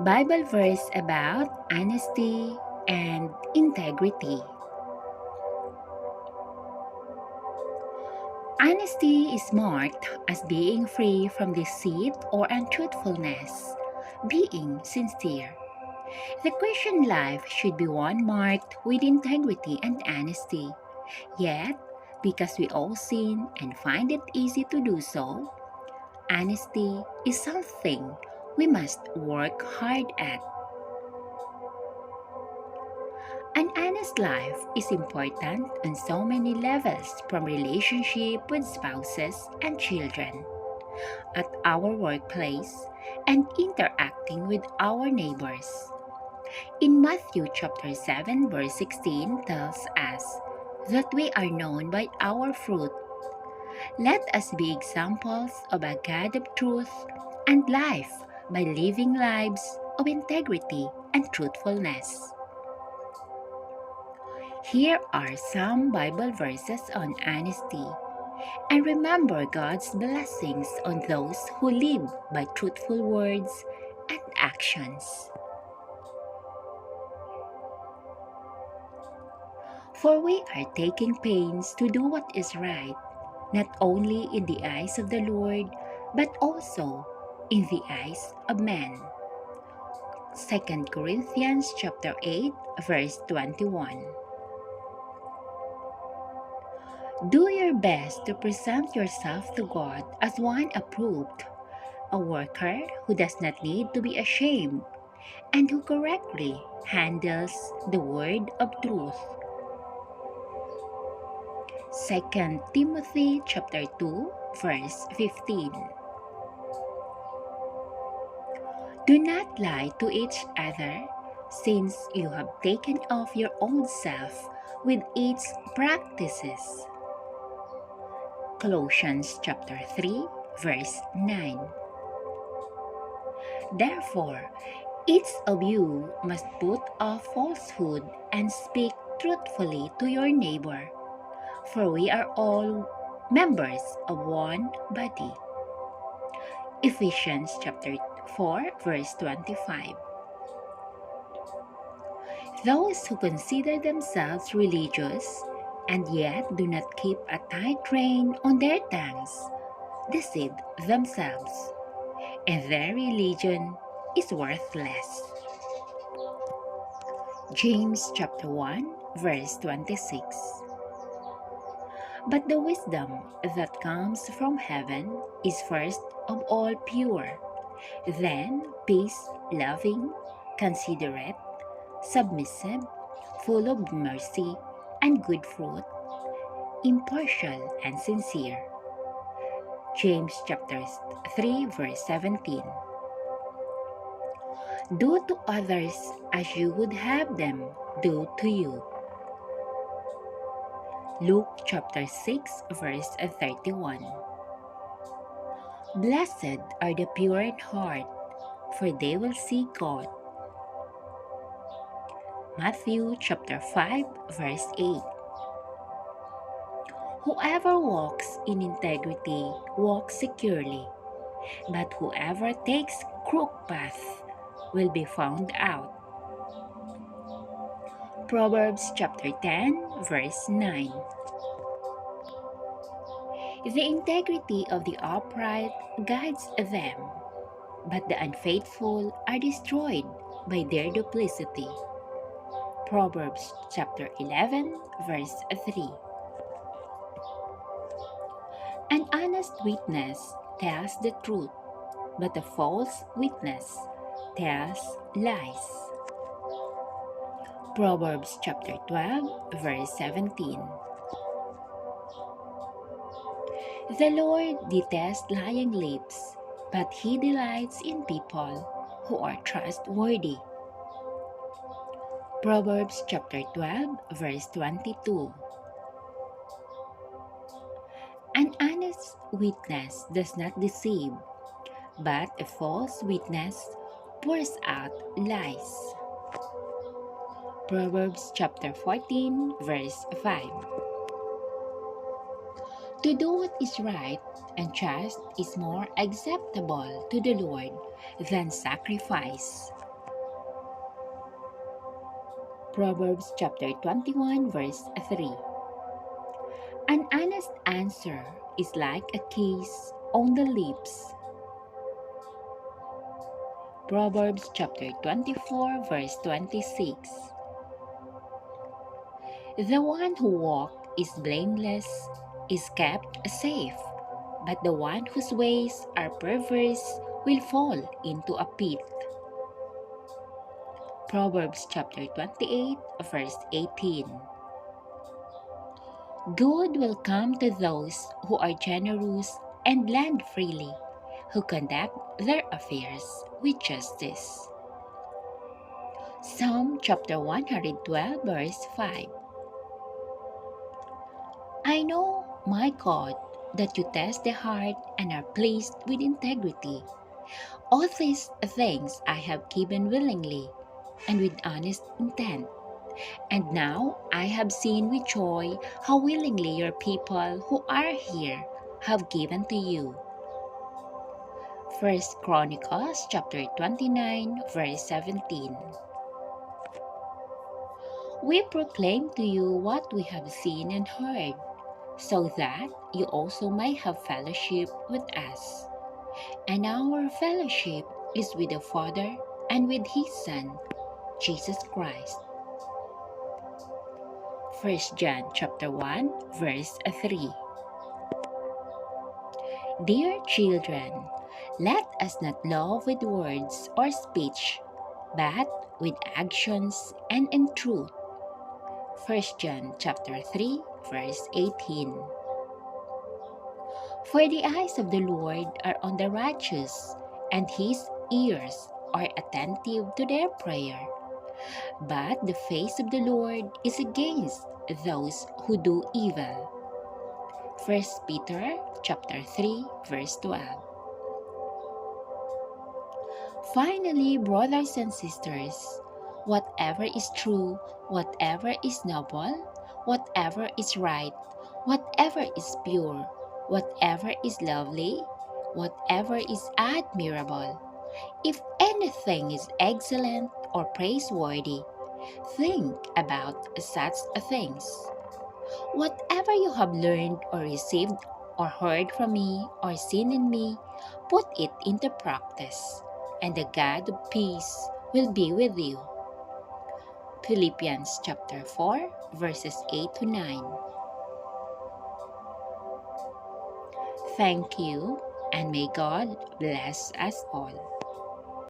Bible verse about honesty and integrity. Honesty is marked as being free from deceit or untruthfulness, being sincere. The Christian life should be one marked with integrity and honesty. Yet, because we all sin and find it easy to do so, honesty is something we must work hard at. An honest life is important on so many levels, from relationship with spouses and children, at our workplace, and interacting with our neighbors. In Matthew chapter 7 verse 16 tells us that we are known by our fruit. Let us be examples of a God of truth and life by living lives of integrity and truthfulness. Here are some Bible verses on honesty. And remember God's blessings on those who live by truthful words and actions. For we are taking pains to do what is right, not only in the eyes of the Lord, but also in the eyes of men. 2 Corinthians chapter 8, verse 21. Do your best to present yourself to God as one approved, a worker who does not need to be ashamed, and who correctly handles the word of truth. 2 Timothy chapter 2, verse 15. Do not lie to each other, since you have taken off your old self with its practices. Colossians chapter 3, verse 9. Therefore, each of you must put off falsehood and speak truthfully to your neighbor, for we are all members of one body. Ephesians chapter 4, verse 25. Those who consider themselves religious and yet do not keep a tight rein on their tongues deceive themselves, and their religion is worthless. James chapter 1, verse 26. But the wisdom that comes from heaven is first of all pure, then peace-loving, considerate, submissive, full of mercy and good fruit, impartial and sincere. James chapter 3 verse 17. Do to others as you would have them do to you. Luke chapter 6 verse 31. Blessed are the pure in heart, for they will see God. Matthew chapter 5 verse 8. Whoever walks in integrity walks securely, but whoever takes crooked path will be found out. Proverbs chapter 10 verse 9. The integrity of the upright guides them, but the unfaithful are destroyed by their duplicity. Proverbs chapter 11 verse 3. An honest witness tells the truth, but a false witness tells lies. Proverbs chapter 12 verse 17. The Lord detests lying lips, but He delights in people who are trustworthy. Proverbs chapter 12 verse 22. An honest witness does not deceive, but a false witness pours out lies. Proverbs chapter 14 verse 5. To do what is right and just is more acceptable to the Lord than sacrifice. Proverbs chapter 21 verse 3. An honest answer is like a kiss on the lips. Proverbs chapter 24 verse 26. The one who walks is blameless is kept safe, but the one whose ways are perverse will fall into a pit. Proverbs chapter 28 verse 18. Good will come to those who are generous and lend freely, who conduct their affairs with justice. Psalm chapter 112 verse 5. I know, my God, that you test the heart and are pleased with integrity. All these things I have given willingly and with honest intent. And now I have seen with joy how willingly your people who are here have given to you. 1 Chronicles chapter 29 verse 17. We proclaim to you what we have seen and heard, so that you also may have fellowship with us. And our fellowship is with the Father and with His Son, Jesus Christ. 1 John chapter 1 verse 3. Dear children, let us not love with words or speech, but with actions and in truth. 1 John chapter 3 verse 18. For the eyes of the Lord are on the righteous, and His ears are attentive to their prayer. But the face of the Lord is against those who do evil. 1 Peter chapter 3 verse 12. Finally, brothers and sisters, whatever is true, whatever is noble, whatever is right, whatever is pure, whatever is lovely, whatever is admirable, if anything is excellent or praiseworthy, think about such things. Whatever you have learned or received or heard from me or seen in me, put it into practice, and the God of peace will be with you. Philippians chapter 4 verses 8 to 9. Thank you, and may God bless us all.